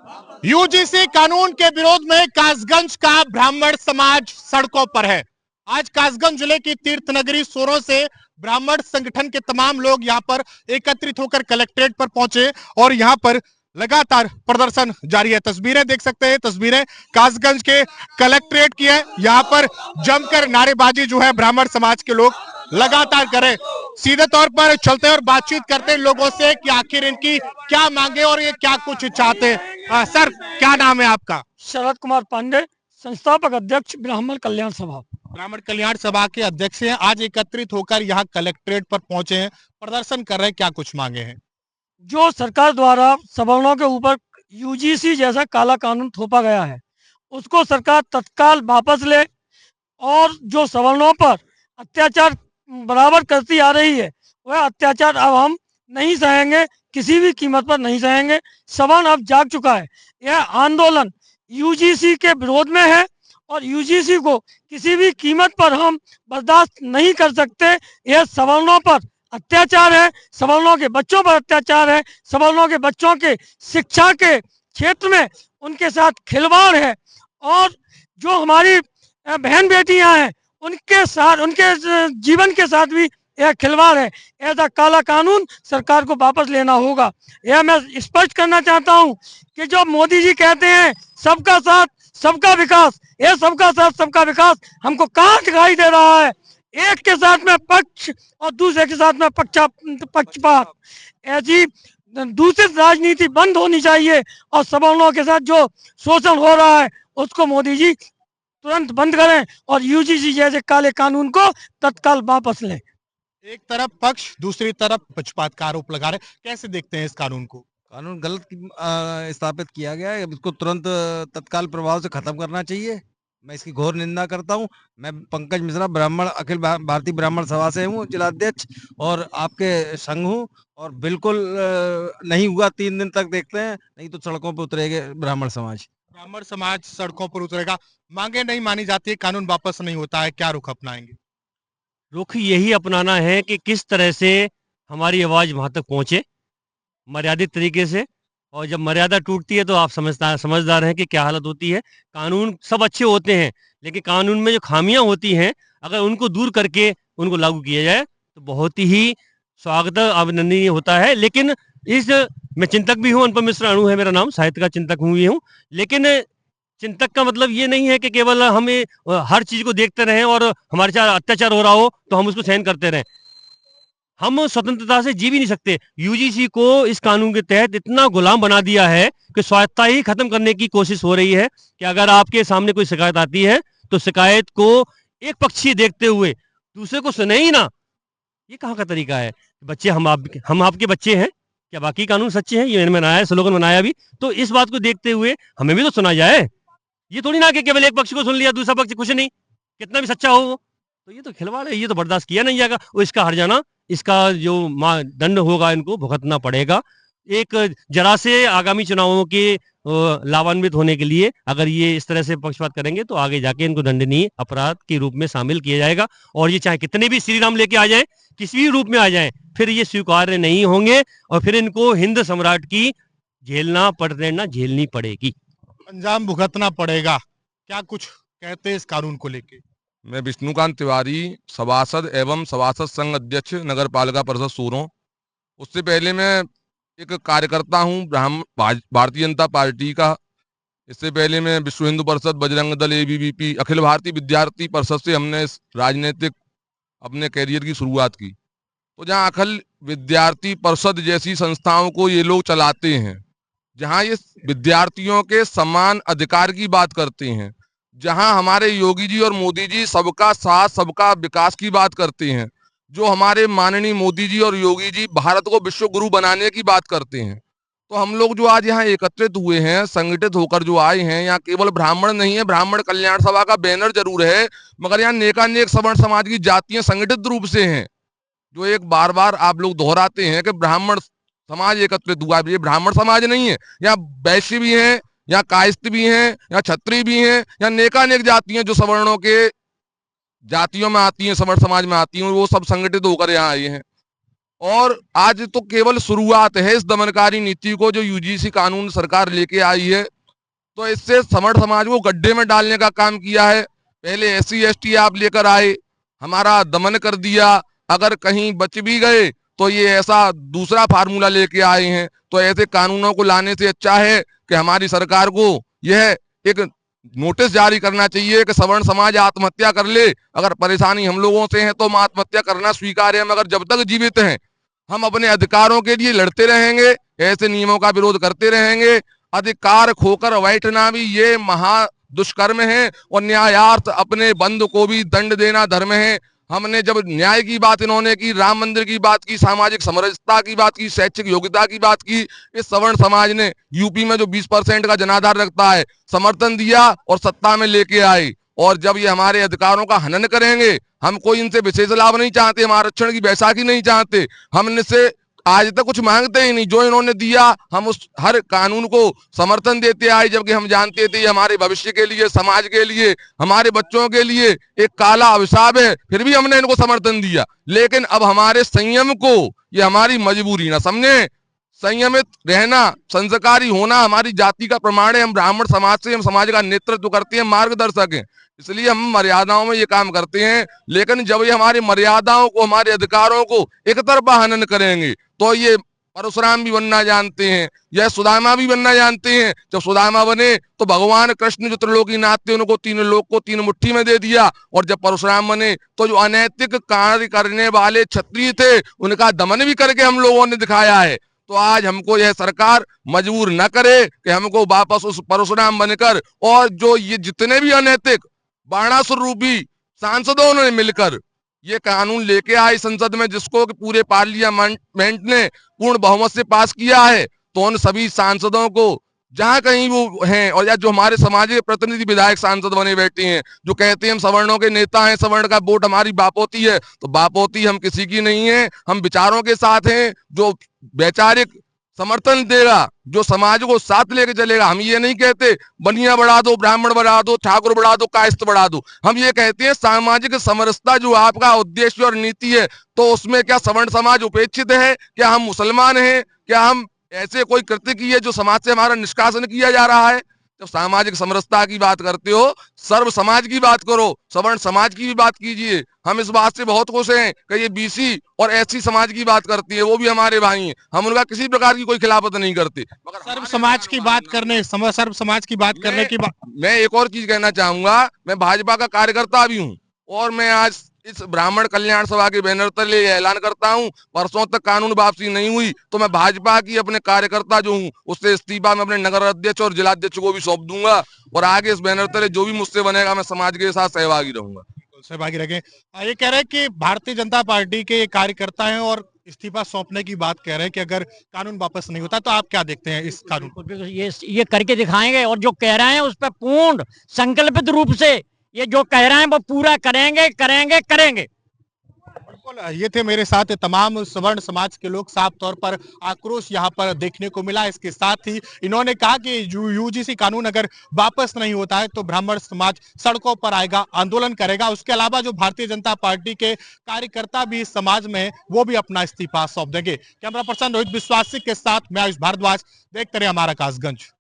UGC कानून के विरोध में कासगंज का ब्राह्मण समाज सड़कों पर है। आज कासगंज जिले की तीर्थ नगरी सोरो से ब्राह्मण संगठन के तमाम लोग यहां पर एकत्रित होकर कलेक्ट्रेट पर पहुंचे और यहां पर लगातार प्रदर्शन जारी है। तस्वीरें देख सकते हैं, तस्वीरें कासगंज के कलेक्ट्रेट की है। यहां पर जमकर नारेबाजी जो है ब्राह्मण समाज के लोग लगातार करें। सीधे तौर पर चलते और बातचीत करते हैं लोगों से कि आखिर इनकी क्या मांगे और ये क्या कुछ चाहते हैं। सर, क्या नाम है आपका? शरद कुमार पांडे, संस्थापक अध्यक्ष ब्राह्मण कल्याण सभा। ब्राह्मण कल्याण सभा के अध्यक्ष हैं। आज एकत्रित होकर यहाँ कलेक्ट्रेट पर पहुंचे हैं, प्रदर्शन कर रहे हैं, क्या कुछ मांगे हैं? जो सरकार द्वारा सवर्णों के ऊपर यूजीसी जैसा काला कानून थोपा गया है, उसको सरकार तत्काल वापस ले और जो सवर्णों पर अत्याचार बराबर करती आ रही है, वह अत्याचार अब हम नहीं सहेंगे, किसी भी कीमत पर नहीं सहेंगे। सवर्ण अब जाग चुका है। यह आंदोलन यूजीसी के विरोध में है और यूजीसी को किसी भी कीमत पर हम बर्दाश्त नहीं कर सकते। यह सवर्णों पर अत्याचार है, सवर्णों के बच्चों पर अत्याचार है, सवर्णों के बच्चों के शिक्षा के क्षेत्र में उनके साथ खिलवाड़ है और जो हमारी बहन बेटियां हैं उनके साथ, उनके जीवन के साथ भी यह खिलवाड़ है। ऐसा काला कानून सरकार को वापस लेना होगा। यह मैं स्पष्ट करना चाहता हूं कि जो मोदी जी कहते हैं सबका साथ सबका विकास, यह सबका साथ सबका विकास हमको कहाँ दिखाई दे रहा है? एक के साथ में पक्ष और दूसरे के साथ में पक्षपात। ऐसी दूषित राजनीति बंद होनी चाहिए और सवर्णों के साथ जो शोषण हो रहा है उसको मोदी जी तुरंत बंद करें और यूजीसी जैसे काले कानून को तत्काल वापस लें। एक तरफ पक्ष, दूसरी तरफ पक्षपात का आरोप लगा रहे, कैसे देखते हैं इस कानून को? कानून गलत स्थापित किया गया है, इसको तुरंत तत्काल प्रभाव से खत्म करना चाहिए। मैं इसकी घोर निंदा करता हूं। मैं पंकज मिश्रा ब्राह्मण अखिल भारतीय ब्राह्मण सभा से हूं, जिलाध्यक्ष, और आपके संघ हूं। और बिल्कुल नहीं हुआ 3 दिन तक देखते हैं, नहीं तो सड़कों पर उतरेंगे ब्राह्मण समाज। ब्राह्मण समाज सड़कों पर उतरेगा। मांगे नहीं मानी जाती है, कानून वापस नहीं होता है, क्या रुख अपनाएंगे? रुख यही अपनाना है कि किस तरह से हमारी आवाज वहां तक पहुंचे मर्यादित तरीके से, और जब मर्यादा टूटती है तो आप समझदार हैं कि क्या हालत होती है। कानून सब अच्छे होते हैं, लेकिन कानून में जो खामियां होती हैं अगर उनको दूर करके उनको लागू किया जाए तो बहुत ही स्वागत अभिनंदनीय होता है। लेकिन इस मैं चिंतक भी हूँ, अनुपम मिश्रा अणु है मेरा नाम, साहित्य का चिंतक हूँ। लेकिन चिंतक का मतलब ये नहीं है कि केवल हमें हर चीज को देखते रहें और हमारे साथ अत्याचार हो रहा हो तो हम उसको सहन करते रहें। हम स्वतंत्रता से जी भी नहीं सकते। यूजीसी को इस कानून के तहत इतना गुलाम बना दिया है कि स्वायत्तता ही खत्म करने की कोशिश हो रही है कि अगर आपके सामने कोई शिकायत आती है तो शिकायत को एक पक्षीय देखते हुए दूसरे को सुने ही ना। ये कहाँ का तरीका है? बच्चे हम आपके बच्चे हैं क्या? बाकी कानून सच्चे हैं, ये मैंने बनाया, स्लोगन बनाया भी, तो इस बात को देखते हुए हमें भी तो सुना जाए। ये थोड़ी ना कि केवल एक पक्ष को सुन लिया, दूसरा पक्ष कुछ नहीं, कितना भी सच्चा हो वो, तो ये तो खिलवाड़ है, ये तो बर्दाश्त किया नहीं जाएगा। और इसका हर जाना, इसका जो दंड होगा इनको भुगतना पड़ेगा। एक जरा से आगामी चुनावों के लाभान्वित होने के लिए अगर ये इस तरह से पक्षपात करेंगे तो आगे जाके इनको दंडनीय अपराध के रूप में शामिल किया जाएगा। और ये चाहे कितने भी श्री राम लेके आ जाए, किसी भी रूप में आ जाए, फिर ये स्वीकार्य नहीं होंगे और फिर इनको हिंद सम्राट की झेलनी पड़ेगी, अंजाम भुगतना पड़ेगा। क्या कुछ कहते हैं इस कानून को लेके? मैं विष्णुकांत तिवारी, सभासद एवं सभासद संघ अध्यक्ष नगर पालिका परिषद सूरों। उससे पहले मैं एक कार्यकर्ता हूँ भारतीय जनता पार्टी का। इससे पहले मैं विश्व हिंदू परिषद, बजरंग दल, एबीवीपी, अखिल भारतीय विद्यार्थी परिषद से हमने इस राजनीतिक अपने कैरियर की शुरुआत की। तो जहाँ अखिल विद्यार्थी परिषद जैसी संस्थाओं को ये लोग चलाते हैं, जहाँ ये विद्यार्थियों के समान अधिकार की बात करते हैं, जहां हमारे योगी जी और मोदी जी सबका साथ सबका विकास की बात करते हैं, जो हमारे माननीय मोदी जी और योगी जी भारत को विश्व गुरु बनाने की बात करते हैं, तो हम लोग जो आज यहाँ एकत्रित हुए हैं, संगठित होकर जो आए हैं, यहाँ केवल ब्राह्मण नहीं है, ब्राह्मण कल्याण सभा का बैनर जरूर है, मगर यहाँ नेकानेक सवर्ण समाज की जातियां संगठित रूप से हैं। जो एक बार बार आप लोग दोहराते हैं कि ब्राह्मण समाज एकत्रित हुआ, ये ब्राह्मण समाज नहीं है। यहाँ वैश्य भी हैं, यहाँ कायस्थ भी हैं, यहाँ क्षत्रिय भी हैं, यहाँ नेकानेक जातियां जो सवर्णों के जातियों में आती हैं, सवर्ण समाज में आती हैं, वो सब संगठित होकर यहाँ आई हैं। और आज तो केवल शुरुआत है इस दमनकारी नीति को जो यूजीसी कानून सरकार लेके आई है। तो इससे समर्थ समाज को गड्ढे में डालने का काम किया है। पहले SC ST आप लेकर आए, हमारा दमन कर दिया, अगर कहीं बच भी गए तो ये ऐसा दूसरा फार्मूला लेके आए हैं। तो ऐसे कानूनों को लाने से अच्छा है कि हमारी सरकार को यह एक नोटिस जारी करना चाहिए कि सवर्ण समाज आत्महत्या कर ले। अगर परेशानी हम लोगों से है तो हम आत्महत्या करना स्वीकार है, मगर जब तक जीवित हैं हम अपने अधिकारों के लिए लड़ते रहेंगे, ऐसे नियमों का विरोध करते रहेंगे। अधिकार खोकर बैठना भी ये महा दुष्कर्म है और न्यायार्थ अपने बंद को भी दंड देना धर्म है। हमने जब न्याय की बात इन्होंने की, राम मंदिर की बात की, सामाजिक समरसता की बात की, शैक्षिक योग्यता की बात की, इस सवर्ण समाज ने यूपी में जो 20% का जनाधार रखता है समर्थन दिया और सत्ता में लेके आए। और जब ये हमारे अधिकारों का हनन करेंगे, हम कोई इनसे विशेष लाभ नहीं चाहते, हम आरक्षण की बैसाखी नहीं चाहते, हम इनसे आज तक कुछ मांगते ही नहीं। जो इन्होंने दिया हम उस हर कानून को समर्थन देते आए, जबकि हम जानते थे हमारे भविष्य के लिए, समाज के लिए, हमारे बच्चों के लिए एक काला अभिशाप है, फिर भी हमने इनको समर्थन दिया। लेकिन अब हमारे संयम को ये हमारी मजबूरी ना समझे। संयमित रहना, संस्कारी होना हमारी जाति का प्रमाण है। हम ब्राह्मण समाज से, हम समाज का नेतृत्व करते हैं, मार्गदर्शक हैं, इसलिए हम मर्यादाओं में ये काम करते हैं। लेकिन जब ये हमारी मर्यादाओं को, हमारे अधिकारों को एक तरफा हनन करेंगे तो ये परशुराम भी बनना जानते हैं, यह सुदामा भी बनना जानते हैं। जब सुदामा बने तो भगवान कृष्ण जो त्रिलोकीनाथ थे उनको 3 लोक को 3 मुट्ठी में दे दिया, और जब परशुराम बने तो जो अनैतिक कार्य करने वाले क्षत्रिय थे उनका दमन भी करके हम लोगों ने दिखाया है। तो आज हमको यह सरकार मजबूर न करे कि हमको वापस उस परशुराम बनकर, और जो ये जितने भी अनैतिक बाणासुर रूपी सांसदों ने मिलकर ये कानून लेके आए संसद में, जिसको पूरे पार्लियामेंट ने पूर्ण बहुमत से पास किया है, तो उन सभी सांसदों को जहां कहीं वो हैं, और या जो हमारे समाज के प्रतिनिधि विधायक सांसद बने बैठे हैं, जो कहते हैं हम सवर्णों के नेता हैं, सवर्ण का वोट हमारी बापोती है, तो बापोती हम किसी की नहीं है। हम विचारों के साथ हैं, जो वैचारिक समर्थन देगा, जो समाज को साथ लेके चलेगा। हम ये नहीं कहते बनिया बढ़ा दो, ब्राह्मण बढ़ा दो, ठाकुर बढ़ा दो, कायस्थ बढ़ा दो। हम ये कहते हैं सामाजिक समरसता जो आपका उद्देश्य और नीति है, तो उसमें क्या सवर्ण समाज उपेक्षित है? क्या हम मुसलमान हैं? क्या हम ऐसे कोई कृत्य की है जो समाज से हमारा निष्कासन किया जा रहा है? जब सामाजिक समरसता की बात करते हो, सर्व समाज की बात करो, सवर्ण समाज की भी बात कीजिए। हम इस बात से बहुत खुश हैं कि ये BC और SC समाज की बात करती है, वो भी हमारे भाई हैं, हम उनका किसी प्रकार की कोई खिलाफत नहीं करते। मगर सर्व समाज की बात करने, सर्व समाज की बात करने की बात, मैं एक और चीज कहना चाहूंगा, मैं भाजपा का कार्यकर्ता भी हूँ, और मैं आज इस ब्राह्मण कल्याण सभा के बैनर तले ऐलान करता हूं, परसों तक कानून वापसी नहीं हुई तो मैं भाजपा की अपने कार्यकर्ता जो हूं उससे इस्तीफा मैं अपने नगर अध्यक्ष और जिलाध्यक्ष को भी सौंप दूंगा, और आगे इस बैनर तले जो भी मुझसे बनेगा मैं समाज के साथ सहभागी रहूंगा। सहभागी रखें। ये कह रहे हैं कि भारतीय जनता पार्टी के ये कार्यकर्ता हैं और इस्तीफा सौंपने की बात कह रहे हैं कि अगर कानून वापस नहीं होता, तो आप क्या देखते हैं इस कानून को? ये करके दिखाएंगे, और जो कह रहे हैं उस पर पूर्ण संकल्पित रूप से ये जो कह रहे हैं वो पूरा करेंगे करेंगे करेंगे। बिल्कुल, ये थे मेरे साथ तमाम सवर्ण समाज के लोग। साफ तौर पर आक्रोश यहाँ पर देखने को मिला। इसके साथ ही इन्होंने कहा कि UGC कानून अगर वापस नहीं होता है तो ब्राह्मण समाज सड़कों पर आएगा, आंदोलन करेगा। उसके अलावा जो भारतीय जनता पार्टी के कार्यकर्ता भी इस समाज में वो भी अपना इस्तीफा सौंप देंगे। कैमरा पर्सन रोहित विश्वासी के साथ मैं आयुष भारद्वाज, देखते रहे हमारा कासगंज।